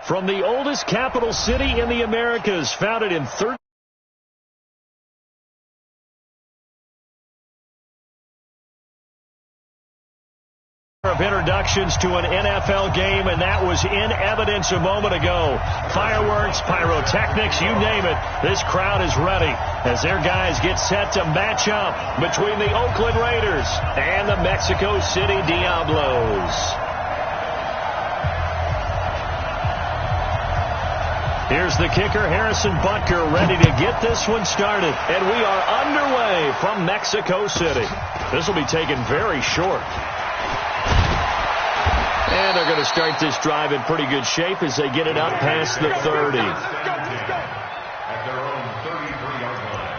From the oldest capital city in the Americas, founded in 13 of introductions to an NFL game, and that was in evidence a moment ago. Fireworks, pyrotechnics, you name it. This crowd is ready as their guys get set to match up between the Oakland Raiders and the Mexico City Diablos. Here's the kicker, Harrison Butker, ready to get this one started. And we are underway from Mexico City. This will be taken very short. And they're going to start this drive in pretty good shape as they get it up past the 30. At their own 33-yard line.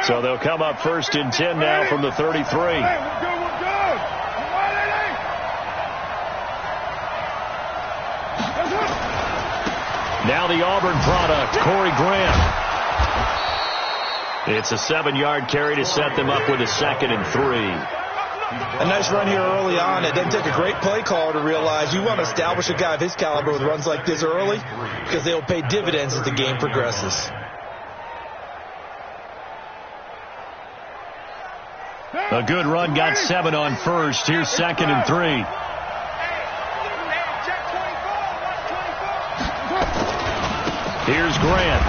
So they'll come up first and 10 now from the 33. Hey, we're good. Now the Auburn product, Corey Grant. It's a 7-yard carry to set them up with a 2nd and 3. A nice run here early on. It doesn't take a great play caller to realize you want to establish a guy of his caliber with runs like this early because they will pay dividends as the game progresses. A good run, got 7 on first. Here's 2nd and 3. Here's Grant.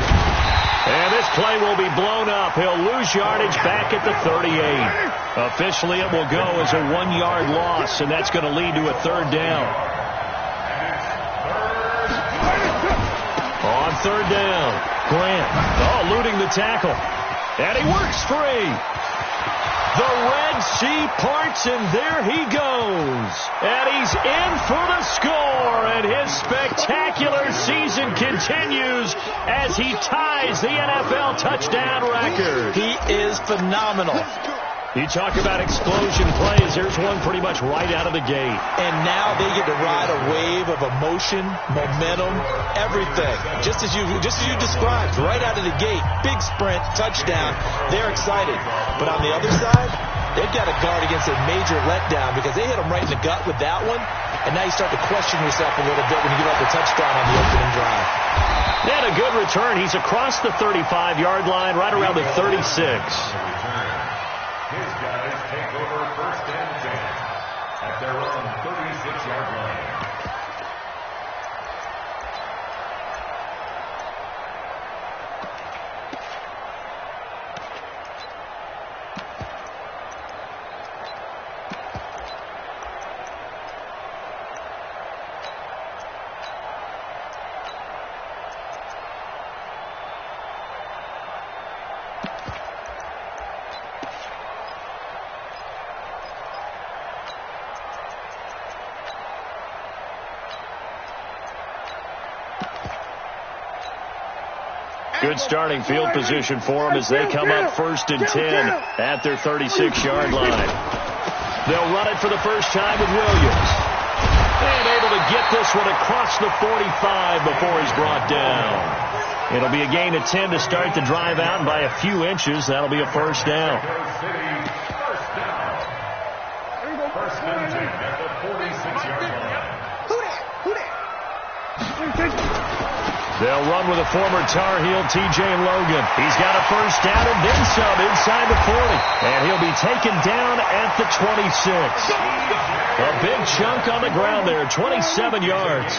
And this play will be blown up. He'll lose yardage back at the 38. Officially, it will go as a 1-yard loss, and that's going to lead to a 3rd down. On 3rd down, Grant, eluding the tackle. And he works free. The Red Sea parts, and there he goes. And he's in for the score, and his spectacular season continues as he ties the NFL touchdown record. He is phenomenal. You talk about explosion plays. There's one pretty much right out of the gate. And now they get to ride a wave of emotion, momentum, everything. Just as you described, right out of the gate, big sprint, touchdown. They're excited. But on the other side, they've got to guard against a major letdown because they hit them right in the gut with that one. And now you start to question yourself a little bit when you give up the touchdown on the opening drive. And a good return. He's across the 35-yard line, right around the 36. His guys take over 1st and 10 at their own 36-yard line. Good starting field position for them as they come up 1st and 10 at their 36-yard line. They'll run it for the first time with Williams. And able to get this one across the 45 before he's brought down. It'll be a gain of 10 to start the drive out, and by a few inches, that'll be a 1st down. First and 10 at the 46-yard line. They'll run with a former Tar Heel, T.J. Logan. He's got a first down and then some inside the 40. And he'll be taken down at the 26. A big chunk on the ground there, 27 yards.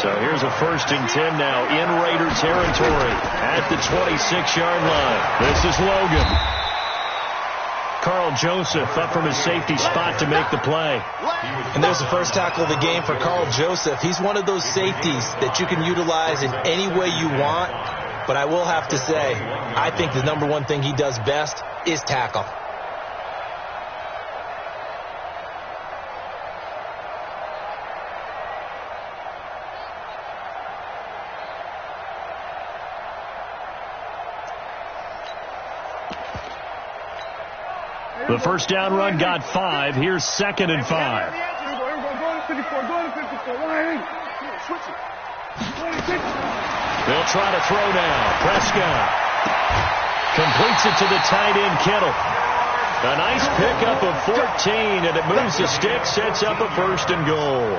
So here's a 1st and 10 now in Raider territory at the 26-yard line. This is Logan. Carl Joseph up from his safety spot to make the play. And there's the first tackle of the game for Carl Joseph. He's one of those safeties that you can utilize in any way you want. But I will have to say, I think the number one thing he does best is tackle. The first down run got 5. Here's 2nd and 5. Go to 54. Go to 54. Switch it. They'll try to throw now. Prescott completes it to the tight end, Kittle. A nice pickup of 14, and it moves the stick, sets up a 1st and goal.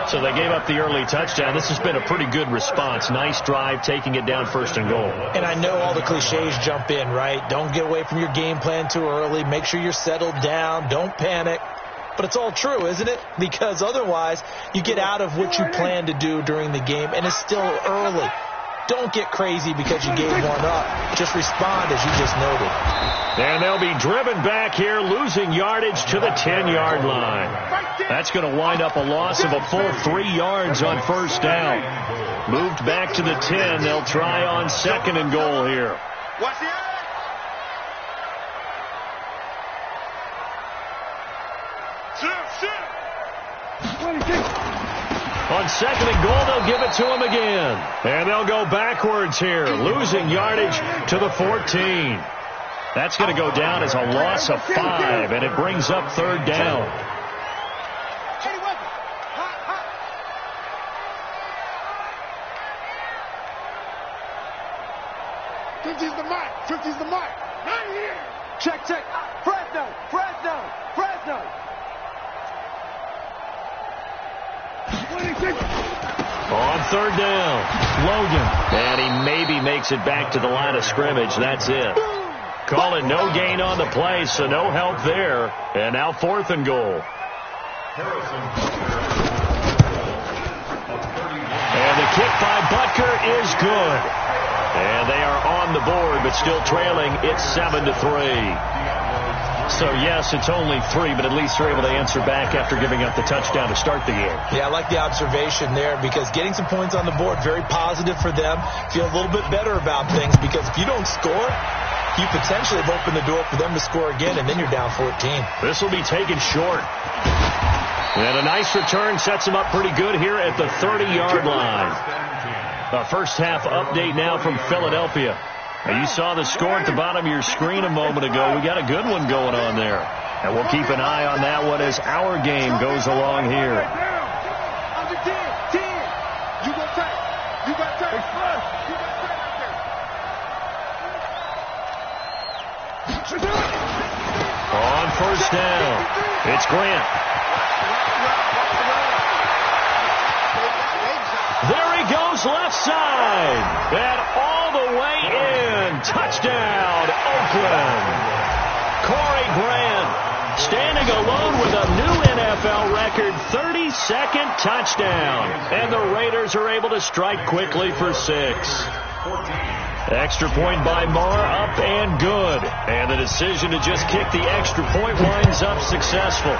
So they gave up the early touchdown. This has been a pretty good response. Nice drive, taking it down 1st and goal. And I know all the cliches jump in, right? Don't get away from your game plan too early. Make sure you're settled down. Don't panic. But it's all true, isn't it? Because otherwise, you get out of what you plan to do during the game, and it's still early. Don't get crazy because you gave one up. Just respond as you just noted. And they'll be driven back here, losing yardage to the 10-yard line. That's going to wind up a loss of a full 3 yards on 1st down. Moved back to the 10. They'll try on 2nd and goal here. Watch the eye. On 2nd and goal, they'll give it to him again. And they'll go backwards here, losing yardage to the 14. That's going to go down as a loss of 5, and it brings up 3rd down. The mark. 50's the mark. Not here. Check. Fresno. On 3rd down, Logan. And he maybe makes it back to the line of scrimmage. That's it. Call it no gain on the play, so no help there. And now 4th and goal. And the kick by Butker is good. And they are on the board, but still trailing. It's 7-3. So, yes, it's only 3, but at least they're able to answer back after giving up the touchdown to start the game. Yeah, I like the observation there because getting some points on the board, very positive for them. Feel a little bit better about things because if you don't score, you potentially have opened the door for them to score again, and then you're down 14. This will be taken short. And a nice return sets them up pretty good here at the 30-yard line. A first-half update now from Philadelphia. Now, you saw the score at the bottom of your screen a moment ago. We got a good one going on there. And we'll keep an eye on that one as our game goes along here. Under 10. You go take. You got take. On 1st down, it's Grant. There he goes left side. And all the way in. Touchdown, Oakland. Corey Grant standing alone with a new NFL record 32nd touchdown. And the Raiders are able to strike quickly for 6. Extra point by Marr, up and good. And the decision to just kick the extra point winds up successful.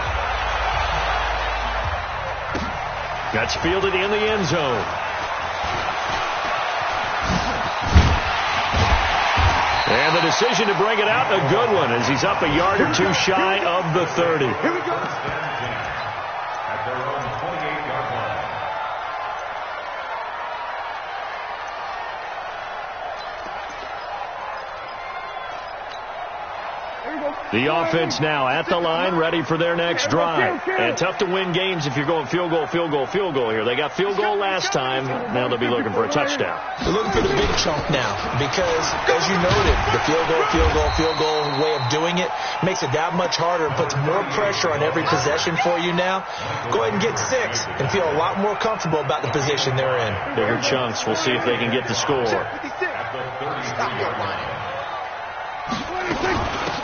That's fielded in the end zone. And the decision to bring it out, a good one, as he's up a yard or 2 shy of the 30. Here we go. At their own 28-yard line. Here The offense now at the line, ready for their next drive. And tough to win games if you're going field goal, field goal, field goal here. They got field goal last time. Now they'll be looking for a touchdown. They're looking for the big chunk now because, as you noted, the field goal way of doing it makes it that much harder and puts more pressure on every possession for you now. Go ahead and get 6 and feel a lot more comfortable about the position they're in. Bigger chunks. We'll see if they can get the score.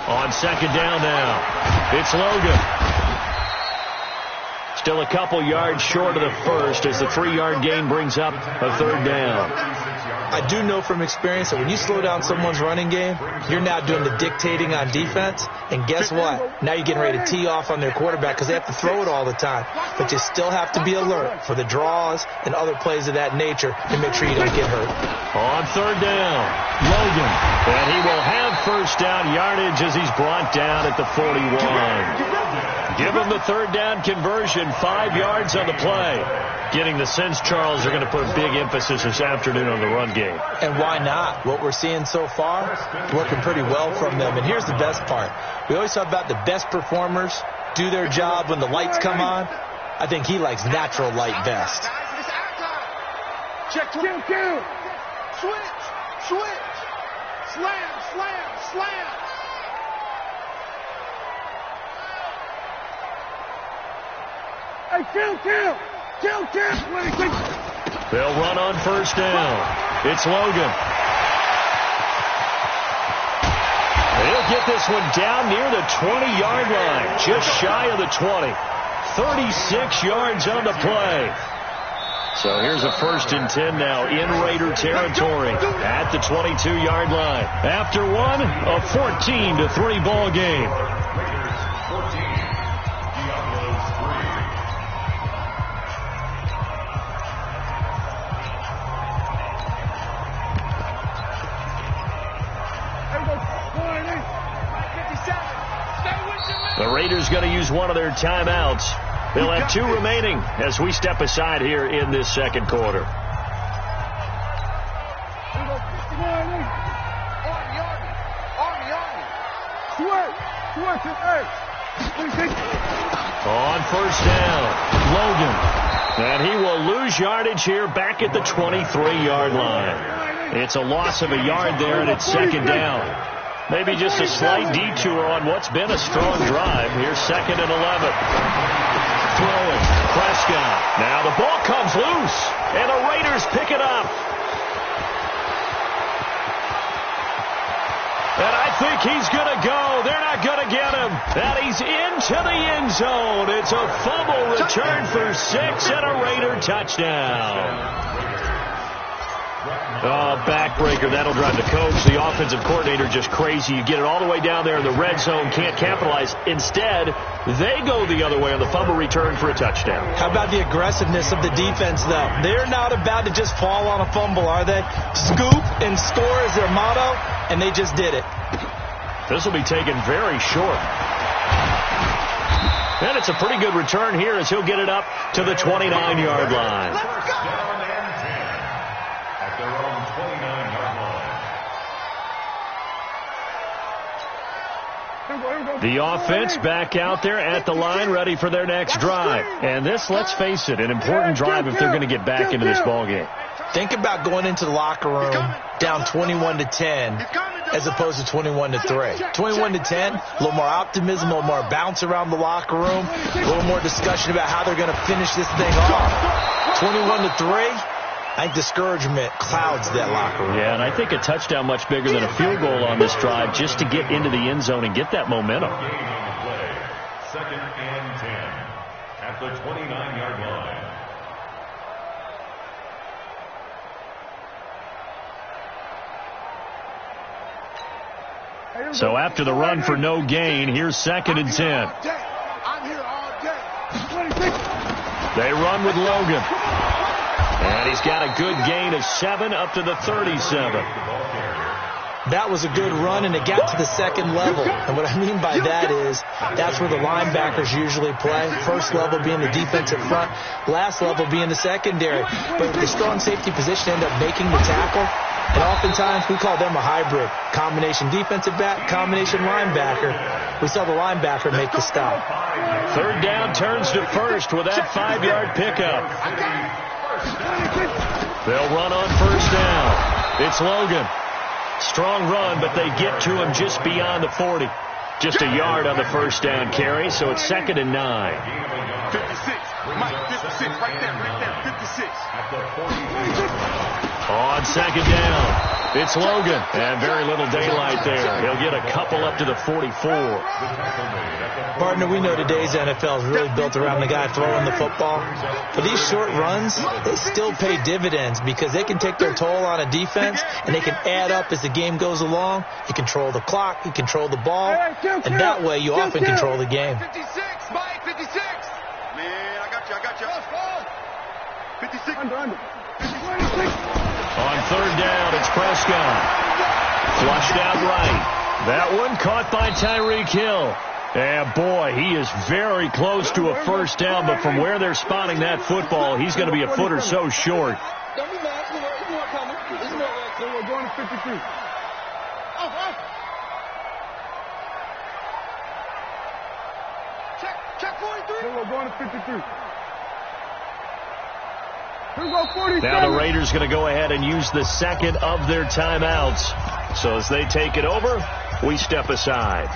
On second down now, it's Logan. Still a couple yards short of the first as the 3-yard gain brings up a third down. I do know from experience that when you slow down someone's running game, you're now doing the dictating on defense. And guess what? Now you're getting ready to tee off on their quarterback because they have to throw it all the time. But you still have to be alert for the draws and other plays of that nature to make sure you don't get hurt. On third down, Logan. And he will have first down yardage as he's brought down at the 41. Give him the third down conversion, 5 yards on the play. Getting the sense, Charles, they're going to put a big emphasis this afternoon on the run game. And why not? What we're seeing so far, working pretty well from them. And here's the best part. We always talk about the best performers do their job when the lights come on. I think he likes natural light best. Check 2. Switch. Slam. Hey, kill. They'll run on first down. It's Logan. He'll get this one down near the 20-yard line, just shy of the 20. 36 yards on the play. So here's a 1st and 10 now in Raider territory at the 22-yard line. After one, a 14-3 ball game. The Raiders going to use one of their timeouts. They'll have 2 remaining as we step aside here in this second quarter. On first down, Logan. And he will lose yardage here back at the 23-yard line. It's a loss of a yard there, and it's second down. Maybe just a slight detour on what's been a strong drive. Here's 2nd and 11. Throwing. Prescott. Now the ball comes loose, and the Raiders pick it up. And I think he's going to go. They're not going to get him. And he's into the end zone. It's a fumble return for 6 and a Raider touchdown. Oh, backbreaker. That'll drive the coach, the offensive coordinator, just crazy. You get it all the way down there in the red zone, can't capitalize. Instead, they go the other way on the fumble return for a touchdown. How about the aggressiveness of the defense, though? They're not about to just fall on a fumble, are they? Scoop and score is their motto, and they just did it. This will be taken very short. And it's a pretty good return here as he'll get it up to the 29-yard line. The offense back out there at the line, ready for their next drive. And this, let's face it, an important drive if they're going to get back into this ballgame. Think about going into the locker room down 21-10 as opposed to 21-3. 21-10, a little more optimism, a little more bounce around the locker room, a little more discussion about how they're going to finish this thing off. 21-3. I think discouragement clouds that locker room. Yeah, and I think a touchdown much bigger than a field goal on this drive just to get into the end zone and get that momentum. 2nd and 10 at the 29-yard line. So after the run for no gain, here's 2nd and 10. I'm here all day. They run with Logan. And he's got a good gain of 7 up to the 37. That was a good run, and it got to the second level. And what I mean by that is that's where the linebackers usually play. First level being the defensive front, last level being the secondary. But the strong safety position ended up making the tackle. And oftentimes we call them a hybrid. Combination defensive back, combination linebacker. We saw the linebacker make the stop. Third down turns to first with that 5-yard pickup. They'll run on first down. It's Logan. Strong run, but they get to him just beyond the 40. Just a yard on the first down carry, so it's 2nd and 9. 56. Mike, 56. Right there. 56. On second down, it's Logan. And very little daylight there. He'll get a couple up to the 44. Partner, we know today's NFL is really built around the guy throwing the football. For these short runs, they still pay dividends because they can take their toll on a defense and they can add up as the game goes along. You control the clock, you control the ball, and that way you often control the game. 56, Mike, 56. Man, I got you. 56. Under. 56. On third down, it's Prescott. Flushed out right. That one caught by Tyreek Hill. And boy, he is very close to a first down, but from where they're spotting that football, he's going to be a foot or so short. Don't be mad. It's more coming. It's more coming. So we're going to 53. Check 43. So we're going to 53. Here we go, 47. Now the Raiders going to go ahead and use the second of their timeouts. So as they take it over, we step aside.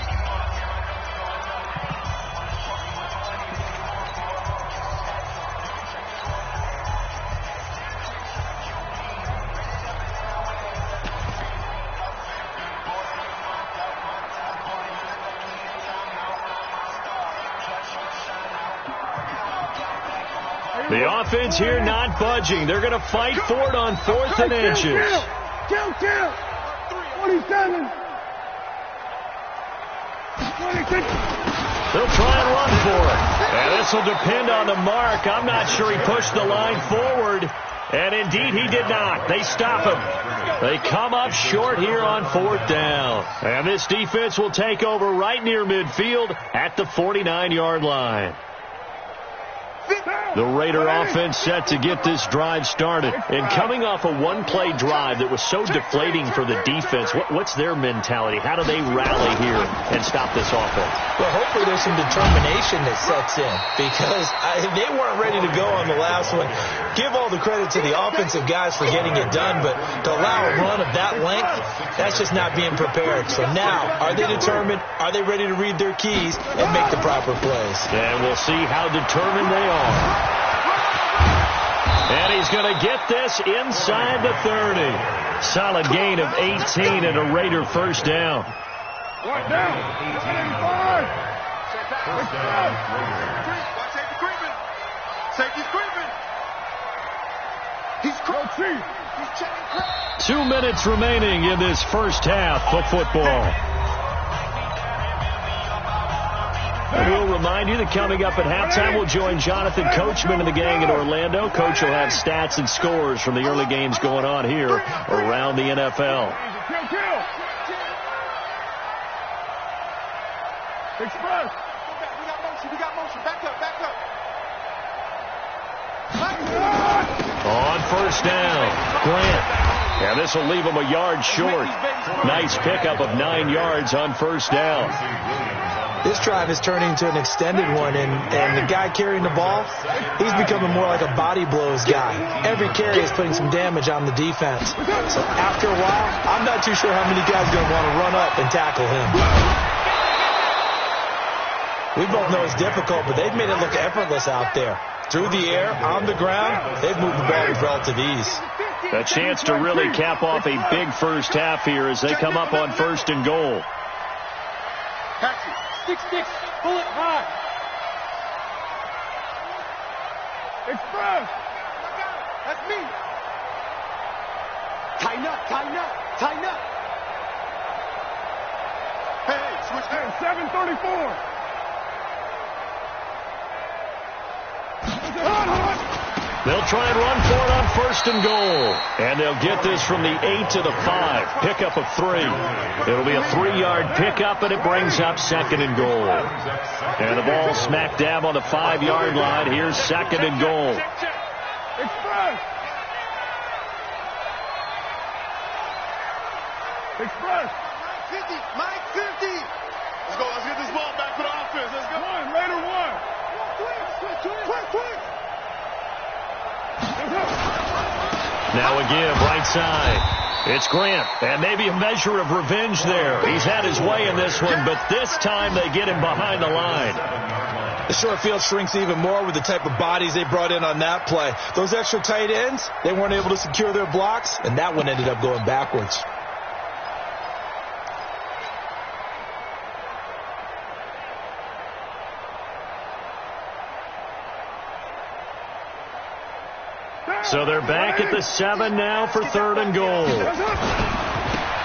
The offense here not budging. They're going to fight for it on 4th and inches. Kill. 27. 26. They'll try and run for it. And this will depend on the mark. I'm not sure he pushed the line forward. And indeed he did not. They stop him. They come up short here on 4th down. And this defense will take over right near midfield at the 49-yard line. The Raider offense set to get this drive started. And coming off a one-play drive that was so deflating for the defense, what's their mentality? How do they rally here and stop this offense? Well, hopefully there's some determination that sets in because they weren't ready to go on the last one. Give all the credit to the offensive guys for getting it done, but to allow a run of that length, that's just not being prepared. So now, are they determined? Are they ready to read their keys and make the proper plays? And we'll see how determined they are. And he's going to get this inside the 30. Solid gain of 18 and a Raider first down. What down? 85. Safety's creeping. He's creeping. He's checking. 2 minutes remaining in this first half of football. And we'll remind you that coming up at halftime, we'll join Jonathan Coachman and the gang in Orlando. Coach will have stats and scores from the early games going on here around the NFL. Kill. Express. We got motion. Back up. On first down, Grant. And this will leave him a yard short. Nice pickup of 9 yards on first down. This drive is turning into an extended one, and the guy carrying the ball, he's becoming more like a body blows guy. Every carry is putting some damage on the defense. So after a while, I'm not too sure how many guys are going to want to run up and tackle him. We both know it's difficult, but they've made it look effortless out there. Through the air, on the ground, they've moved the ball with relative ease. A chance to really cap off a big first half here as they come up on 1st and goal. Six, pull it high. Express. That's me. Tighten up. Hey, switch. Hey, 734. They'll try and run for it on 1st and goal. And they'll get this from the 8 to the 5. Pickup of 3. It'll be a 3-yard pickup, and it brings up 2nd and goal. And the ball smack dab on the 5-yard line. Here's 2nd and goal. Express. Mike 50. Let's go. Let's get this ball back for the offense. Let's go. Later one. Quick. Now a give, right side. It's Grant, and maybe a measure of revenge there. He's had his way in this one, but this time they get him behind the line. The short field shrinks even more with the type of bodies they brought in on that play. Those extra tight ends, they weren't able to secure their blocks, and that one ended up going backwards. So they're back at the 7 now for 3rd and goal.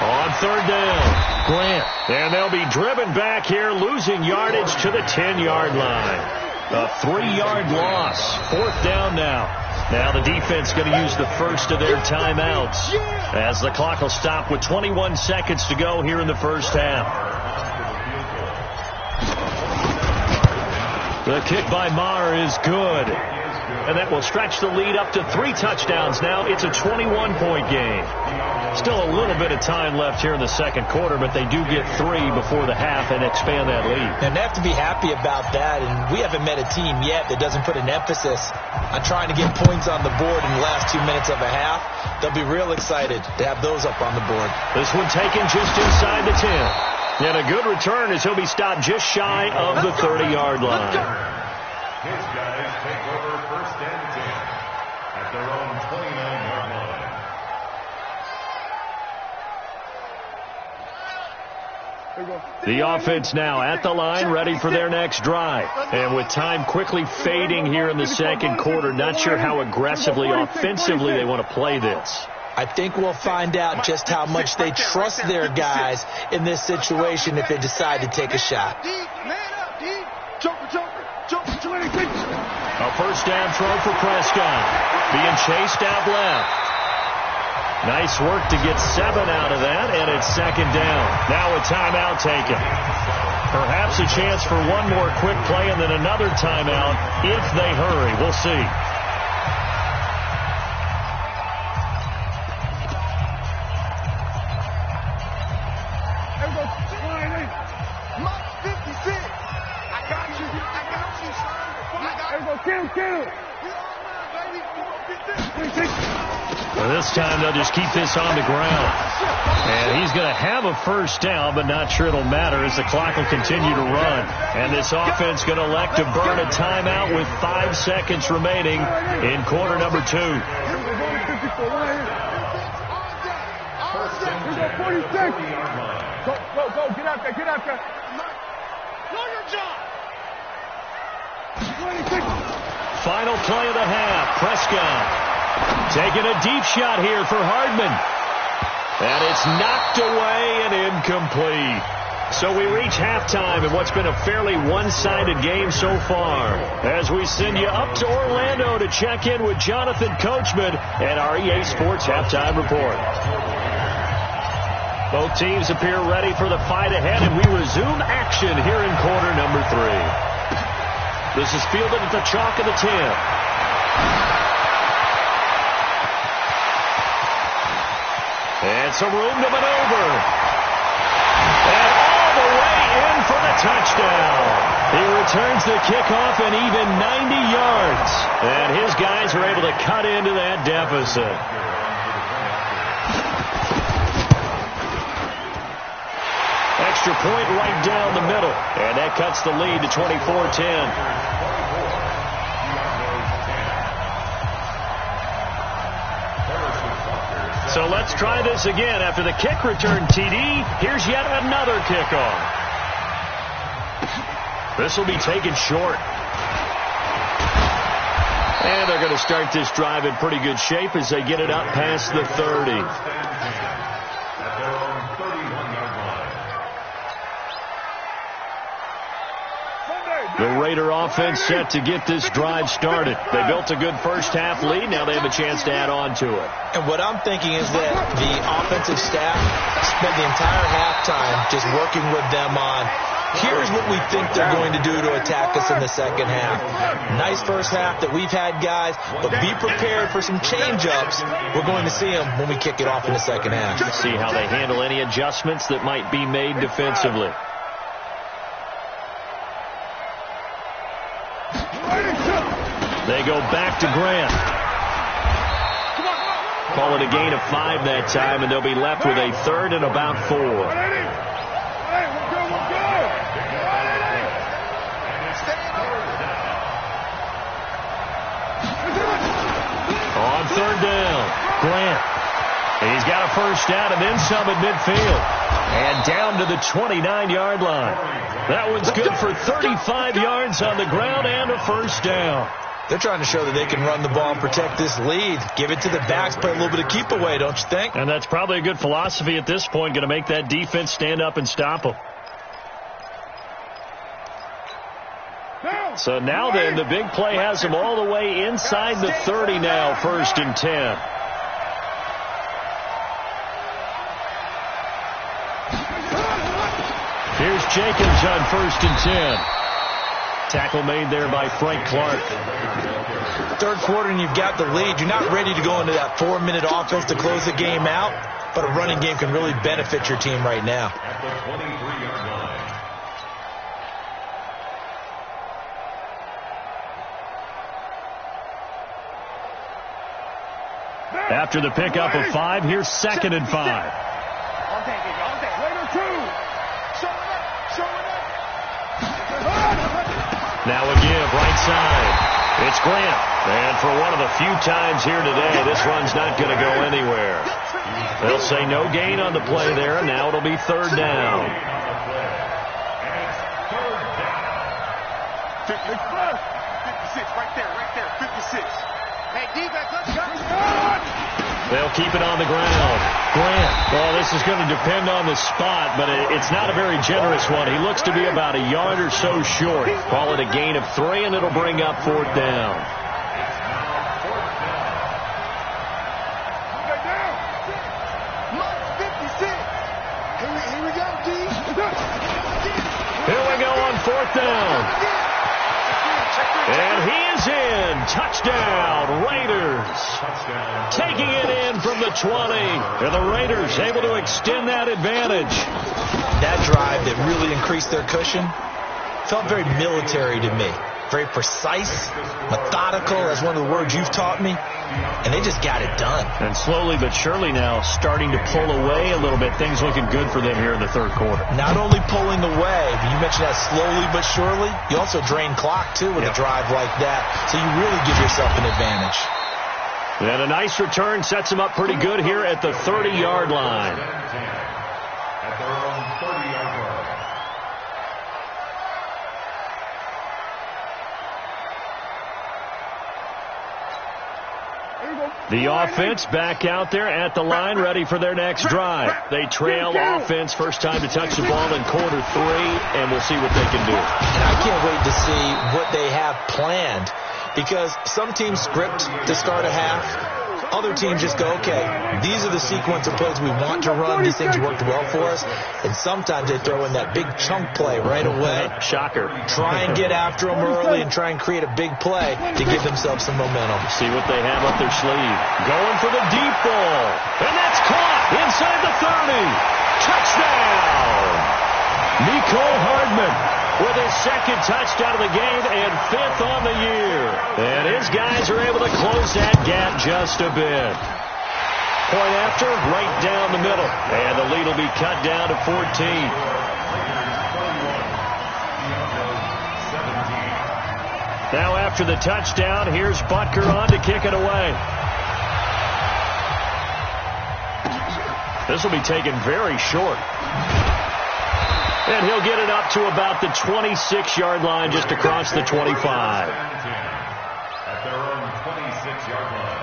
On 3rd down, Grant. And they'll be driven back here, losing yardage to the 10-yard line. A 3-yard loss. 4th down now. Now the defense going to use the first of their timeouts as the clock will stop with 21 seconds to go here in the first half. The kick by Maher is good. And that will stretch the lead up to 3 touchdowns now. It's a 21-point game. Still a little bit of time left here in the second quarter, but they do get 3 before the half and expand that lead. And they have to be happy about that, and we haven't met a team yet that doesn't put an emphasis on trying to get points on the board in the last 2 minutes of a half. They'll be real excited to have those up on the board. This one taken just inside the 10. And a good return as he'll be stopped just shy of the 30-yard line. His guys take over 1st and 10 at their own 29-yard line. The offense now at the line, ready for their next drive. And with time quickly fading here in the second quarter, not sure how aggressively, offensively they want to play this. I think we'll find out just how much they trust their guys in this situation if they decide to take a shot. A 1st down throw for Prescott. Being chased out left. Nice work to get 7 out of that, and it's 2nd down. Now a timeout taken. Perhaps a chance for one more quick play and then another timeout if they hurry. We'll see. This time they'll just keep this on the ground. And he's going to have a 1st down, but not sure it'll matter as the clock will continue to run. And this offense going to elect to burn a timeout with 5 seconds remaining in quarter number 2. Go, get out there. Know your job. Final play of the half. Prescott taking a deep shot here for Hardman. And it's knocked away and incomplete. So we reach halftime in what's been a fairly one-sided game so far. As we send you up to Orlando to check in with Jonathan Coachman at our EA Sports Halftime Report. Both teams appear ready for the fight ahead, and we resume action here in quarter number 3. This is fielded at the chalk of the 10. And some room to maneuver. And all the way in for the touchdown. He returns the kickoff an even 90 yards. And his guys are able to cut into that deficit. Extra point right down the middle. And that cuts the lead to 24-10. So let's try this again. After the kick return TD, here's yet another kickoff. This will be taken short. And they're going to start this drive in pretty good shape as they get it up past the 30. The Raider offense set to get this drive started. They built a good first-half lead. Now they have a chance to add on to it. And what I'm thinking is that the offensive staff spent the entire halftime just working with them on, here's what we think they're going to do to attack us in the second half. Nice first half that we've had, guys, but be prepared for some change-ups. We're going to see them when we kick it off in the second half. See how they handle any adjustments that might be made defensively. They go back to Grant. Call it a gain of 5 that time, and they'll be left with a 3rd and about 4. On 3rd down, Grant. He's got a first down and then some at midfield. And down to the 29-yard line. That one's good for 35 yards on the ground and a first down. They're trying to show that they can run the ball and protect this lead. Give it to the backs, play a little bit of keep away, don't you think? And that's probably a good philosophy at this point, going to make that defense stand up and stop them. So now then, the big play has them all the way inside the 30 now, 1st and 10. Here's Jenkins on 1st and 10. Tackle made there by Frank Clark. Third quarter and you've got the lead. You're not ready to go into that 4-minute offense to close the game out, but a running game can really benefit your team right now. At the 23-yard line. After the pickup of 5, here's 2nd and 5. On deck, baby, on deck. Raider 2. Showing up. Now a give, right side. It's Grant. And for one of the few times here today, this run's not going to go anywhere. They'll say no gain on the play there, and now it'll be 3rd down. 56, right there, 56. Hey, defense, let's go. They'll keep it on the ground. Grant. Well, this is going to depend on the spot, but it's not a very generous one. He looks to be about a yard or so short. Call it a gain of 3, and it'll bring up 4th down. Here we go, D. Here we go on 4th down. And he is in. Touchdown, Raiders. Taking it in from the 20. And the Raiders able to extend that advantage. That drive that really increased their cushion felt very military to me. Very precise, methodical. That's one of the words you've taught me. And they just got it done. And slowly but surely now starting to pull away a little bit. Things looking good for them here in the 3rd quarter. Not only pulling away, but you mentioned that slowly but surely. You also drain clock, too, with a drive like that. So you really give yourself an advantage. And a nice return sets them up pretty good here at the 30-yard line. At their own 30-yard line. The offense back out there at the line, ready for their next drive. They trail offense, first time to touch the ball in quarter 3, and we'll see what they can do. And I can't wait to see what they have planned, because some teams script to start a half. Other teams just go, okay, these are the sequence of plays we want to run. These things worked well for us. And sometimes they throw in that big chunk play right away. Shocker. Try and get after them early and try and create a big play to give themselves some momentum. See what they have up their sleeve. Going for the deep ball. And that's caught inside the 30. Touchdown. Nicole Hardman with his 2nd touchdown of the game and 5th on the year. And his guys are able to close that gap just a bit. Point after, right down the middle. And the lead will be cut down to 14. Now after the touchdown, here's Butker on to kick it away. This will be taken very short. And he'll get it up to about the 26-yard line, just across the 25. At their own 26-yard line.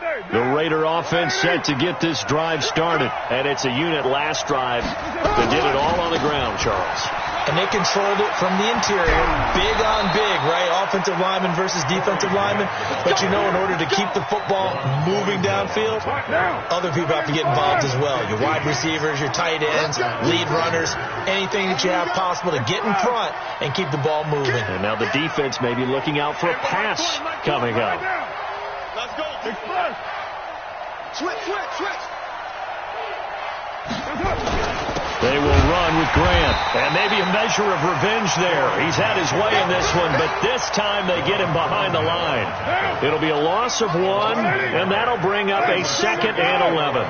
The Raider offense set to get this drive started. And it's a unit last drive that did it all on the ground, Charles. And they controlled it from the interior. Big on big, right? Offensive lineman versus defensive lineman. But you know, in order to keep the football moving downfield, other people have to get involved as well. Your wide receivers, your tight ends, lead runners, anything that you have possible to get in front and keep the ball moving. And now the defense may be looking out for a pass coming up. Let's go. Switch. They will run with Grant. And maybe a measure of revenge there. He's had his way in this one, but this time they get him behind the line. It'll be a loss of 1, and that'll bring up a 2nd and 11.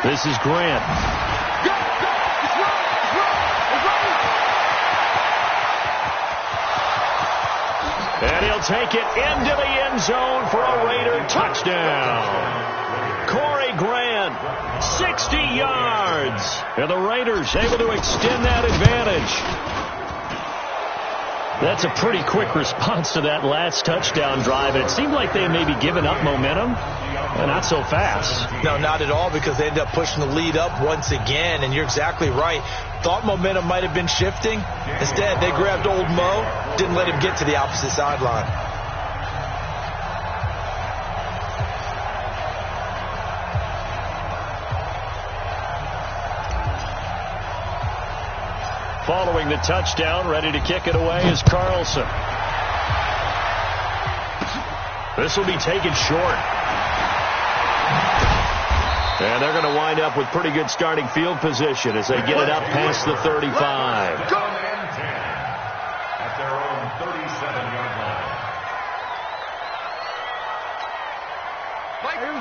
This is Grant. And he'll take it into the end zone for a Raider touchdown. Corey Grant, 60 yards. And the Raiders able to extend that advantage. That's a pretty quick response to that last touchdown drive. And it seemed like they had maybe given up momentum. Not so fast. No, not at all, because they ended up pushing the lead up once again. And you're exactly right. Thought momentum might have been shifting. Instead, they grabbed old Mo, didn't let him get to the opposite sideline. Following the touchdown, ready to kick it away is Carlson. This will be taken short. And they're going to wind up with pretty good starting field position as they get it up past the 35. At their own 37-yard line.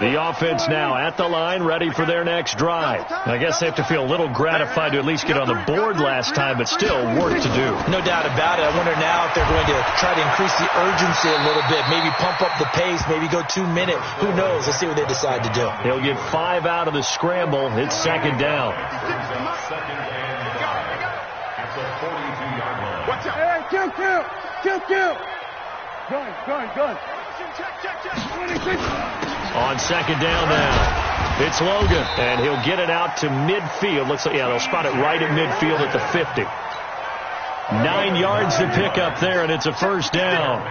The offense now at the line, ready for their next drive. I guess they have to feel a little gratified to at least get on the board last time, but still work to do. No doubt about it. I wonder now if they're going to try to increase the urgency a little bit, maybe pump up the pace, maybe go 2 minute. Who knows? Let's see what they decide to do. He'll get 5 out of the scramble. It's 2nd down. Second and 5 at the 42-yard line. Watch out. Hey, kill. Gun. On 2nd down now, it's Logan, and he'll get it out to midfield. Looks like, they'll spot it right at midfield at the 50. 9 yards to pick up there, and it's a 1st down.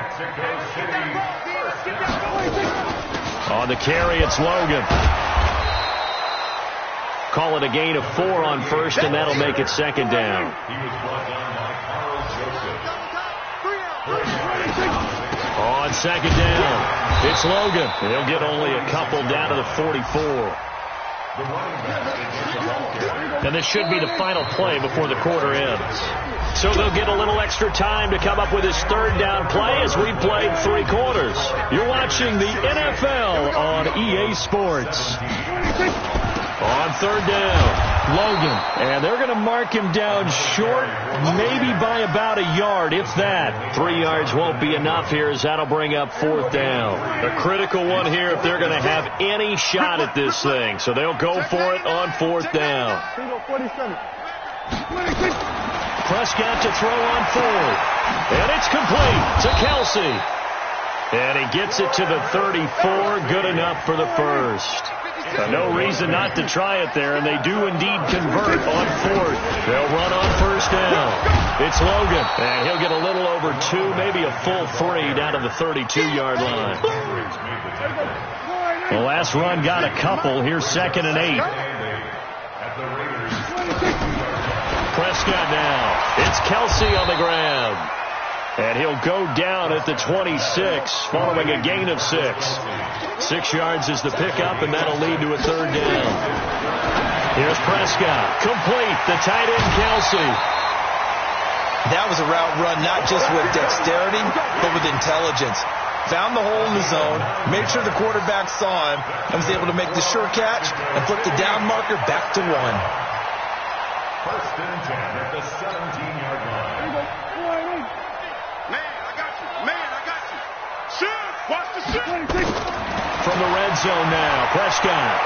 On the carry, it's Logan. Call it a gain of 4 on 1st, and that'll make it 2nd down. He was brought down by Carl Joseph. On 2nd down, it's Logan. He'll get only a couple down to the 44. And this should be the final play before the quarter ends. So they'll get a little extra time to come up with his 3rd down play as we played 3 quarters. You're watching the NFL on EA Sports. On 3rd down, Logan. And they're going to mark him down short, maybe by about a yard, if that. 3 yards won't be enough here as that'll bring up 4th down. A critical one here if they're going to have any shot at this thing. So they'll go for it on 4th down. Prescott to throw on 4th. And it's complete to Kelsey. And he gets it to the 34. Good enough for the 1st. No reason not to try it there, and they do indeed convert on 4th. They'll run on 1st down. It's Logan, and he'll get a little over 2, maybe a full 3 down to the 32-yard line. The last run got a couple. Here's 2nd and 8. Prescott now. It's Kelsey on the ground. And he'll go down at the 26, following a gain of 6. 6 yards is the pickup, and that'll lead to a 3rd down. Here's Prescott. Complete. The tight end, Kelsey. That was a route run not just with dexterity, but with intelligence. Found the hole in the zone, made sure the quarterback saw him, and was able to make the sure catch and flip the down marker back to 1. 1st and 10 at the 17-yard line. Watch the shot. From the red zone now, Prescott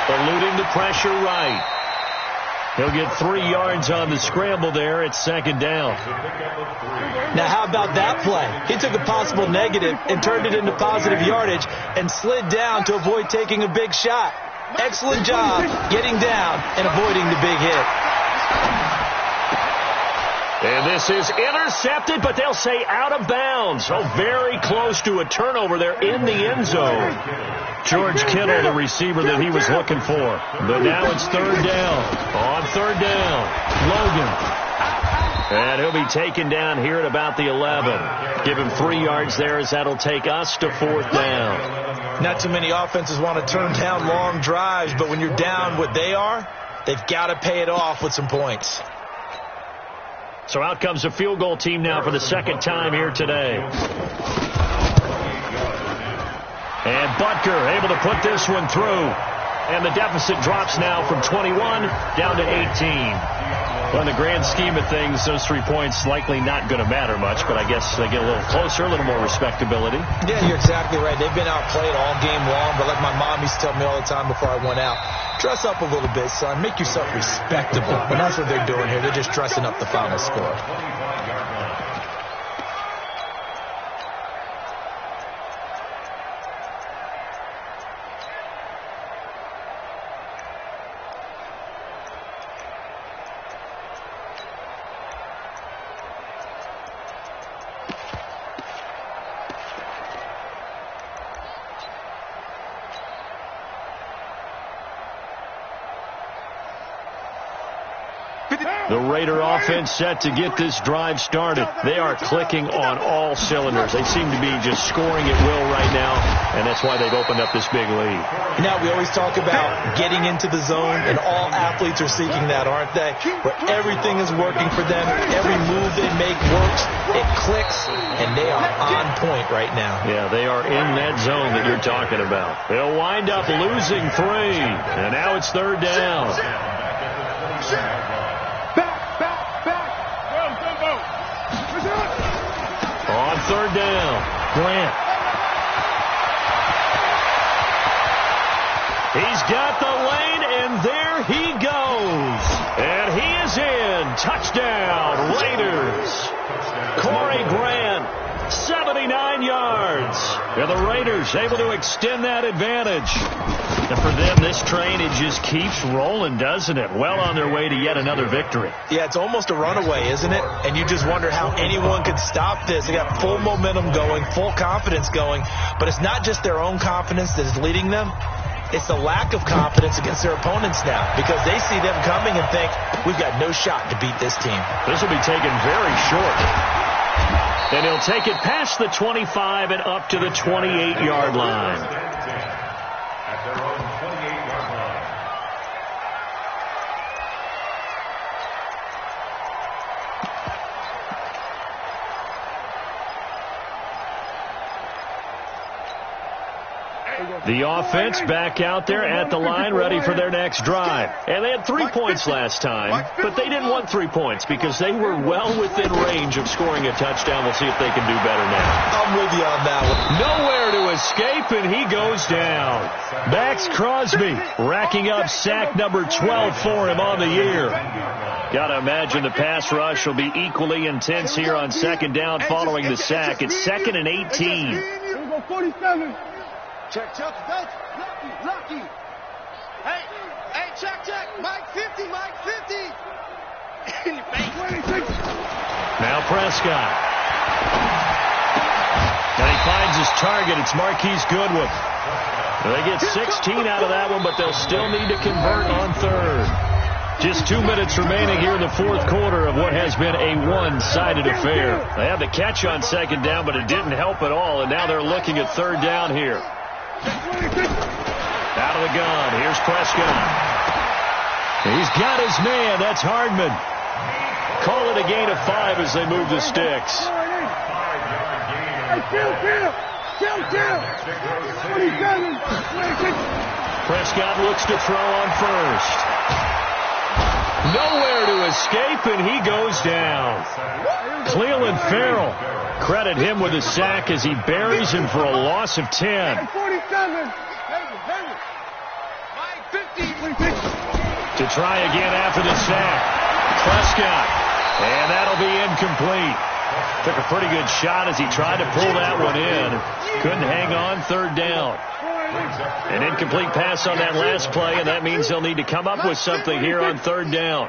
eluding the pressure right. He'll get 3 yards on the scramble there. It's second down. Now, how about that play? He took a possible negative and turned it into positive yardage and slid down to avoid taking a big shot. Excellent job getting down and avoiding the big hit. And this is intercepted, but they'll say out of bounds. Oh, very close to a turnover there in the end zone. George Kittle, the receiver that he was looking for. But now it's third down. On third down, Logan. And he'll be taken down here at about the 11. Give him 3 yards there as that'll take us to fourth down. Not too many offenses want to turn down long drives, but when you're down what they are, they've got to pay it off with some points. So out comes a field goal team now for the second time here today. And Butker able to put this one through. And the deficit drops now from 21 down to 18. Well, in the grand scheme of things, those 3 points likely not going to matter much, but I guess they get a little closer, a little more respectability. Yeah, you're exactly right. They've been outplayed all game long, but like my mom used to tell me all the time before I went out, dress up a little bit, son. Make yourself respectable. And that's what they're doing here. They're just dressing up the final score. The Raider offense set to get this drive started. They are clicking on all cylinders. They seem to be just scoring at will right now, and that's why they've opened up this big lead. Now, we always talk about getting into the zone, and all athletes are seeking that, aren't they? Where everything is working for them. Every move they make works. It clicks, and they are on point right now. Yeah, they are in that zone that you're talking about. They'll wind up losing 3, and now it's third down. On third down, Grant. He's got the lane, and there he goes. And he is in. Touchdown, Raiders. Corey Grant, 79 yards. And the Raiders able to extend that advantage. And for them, this train, it just keeps rolling, doesn't it? Well on their way to yet another victory. Yeah, it's almost a runaway, isn't it? And you just wonder how anyone could stop this. They got full momentum going, full confidence going. But it's not just their own confidence that is leading them. It's the lack of confidence against their opponents now, because they see them coming and think, we've got no shot to beat this team. This will be taken very short. And he'll take it past the 25 and up to the 28-yard line. The offense back out there at the line, ready for their next drive. And they had 3 points last time, but they didn't want 3 points because they were well within range of scoring a touchdown. We'll see if they can do better now. I'm with you on that one. Nowhere to escape, and he goes down. Max Crosby racking up sack number 12 for him on the year. Got to imagine the pass rush will be equally intense here on second down following the sack. It's 2nd and 18. 47. Check. Lucky. Hey, check. Mike 50. In your face. Now Prescott. And he finds his target. It's Marquise Goodwin. They get 16 out of that one, but they'll still need to convert on third. Just 2 minutes remaining here in the fourth quarter of what has been a one-sided affair. They had the catch on second down, but it didn't help at all, and now they're looking at third down here. Out of the gun. Here's Prescott. He's got his man. That's Hardman. Call it a gain of 5 as they move the sticks. Prescott looks to throw on first. Nowhere to escape, and he goes down. Cleveland Farrell, credit him with a sack as he buries him for a loss of 10. 47. To try again after the sack. Prescott. And that'll be incomplete. Took a pretty good shot as he tried to pull that one in. Couldn't hang on. Third down. An incomplete pass on that last play, and that means they'll need to come up with something here on third down.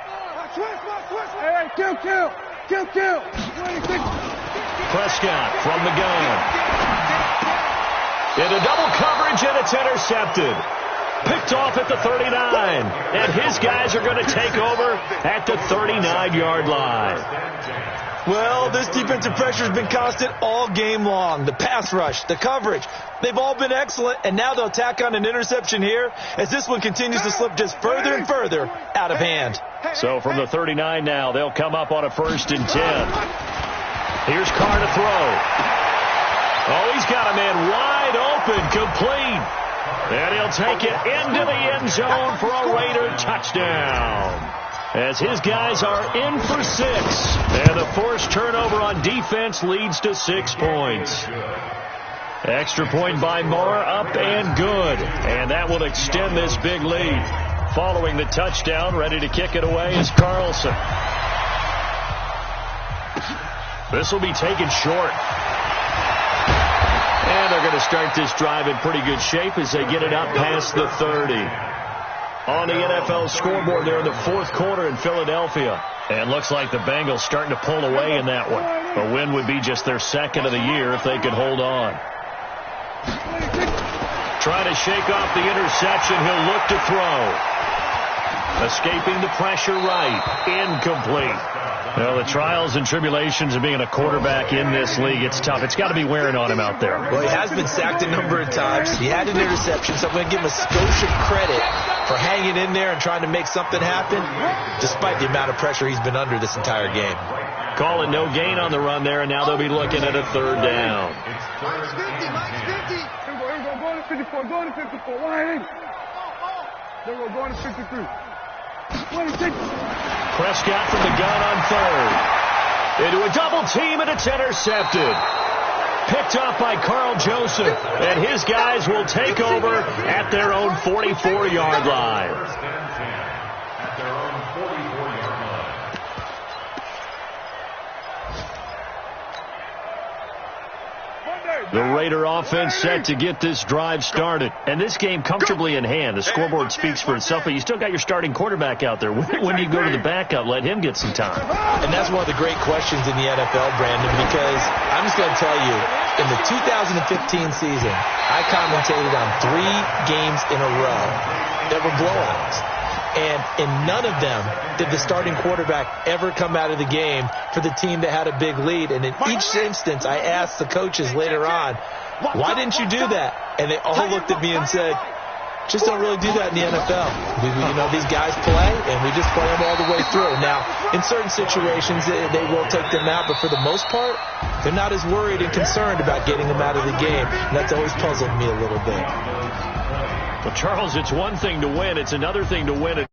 Prescott from the gun. Into double coverage, and it's intercepted. Picked off at the 39, and his guys are going to take over at the 39-yard line. Well, this defensive pressure has been constant all game long. The pass rush, the coverage, they've all been excellent, and now they'll tack on an interception here as this one continues to slip just further and further out of hand. So from the 39 now, they'll come up on a 1st and 10. Here's Carr to throw. Oh, he's got a man wide open, complete. And he'll take it into the end zone for a Raider touchdown. As his guys are in for 6. And the forced turnover on defense leads to 6 points. Extra point by Moore, up and good. And that will extend this big lead. Following the touchdown, ready to kick it away is Carlson. This will be taken short. And they're going to start this drive in pretty good shape as they get it up past the 30. On the NFL scoreboard there in the 4th quarter in Philadelphia. And looks like the Bengals starting to pull away in that one. A win would be just their 2nd of the year if they could hold on. Trying to shake off the interception. He'll look to throw. Escaping the pressure right. Incomplete. Well, the trials and tribulations of being a quarterback in this league, it's tough. It's got to be wearing on him out there. Well, he has been sacked a number of times. He had an interception, so I'm going to give him a skosh of credit for hanging in there and trying to make something happen, despite the amount of pressure he's been under this entire game. Call it no gain on the run there, and now they'll be looking at a 3rd down. Mike's 50, Mike's 50. Here we go, go to 54, go to 54, 180. There we go, go to 53. 26. Prescott from the gun on 3rd. Into a double team, and it's intercepted. Picked off by Carl Joseph, and his guys will take over at their own 44-yard line. The Raider offense set to get this drive started. And this game comfortably in hand. The scoreboard speaks for itself, but you still got your starting quarterback out there. When do you go to the backup? Let him get some time. And that's one of the great questions in the NFL, Brandon, because I'm just going to tell you, in the 2015 season, I commentated on 3 games in a row that were blowouts. And in none of them did the starting quarterback ever come out of the game for the team that had a big lead. And in each instance, I asked the coaches later on, why didn't you do that? And they all looked at me and said, just don't really do that in the NFL. These guys play, and we just play them all the way through. Now, in certain situations, they will take them out, but for the most part, they're not as worried and concerned about getting them out of the game. And that's always puzzled me a little bit. Well, Charles, it's one thing to win. It's another thing to win it.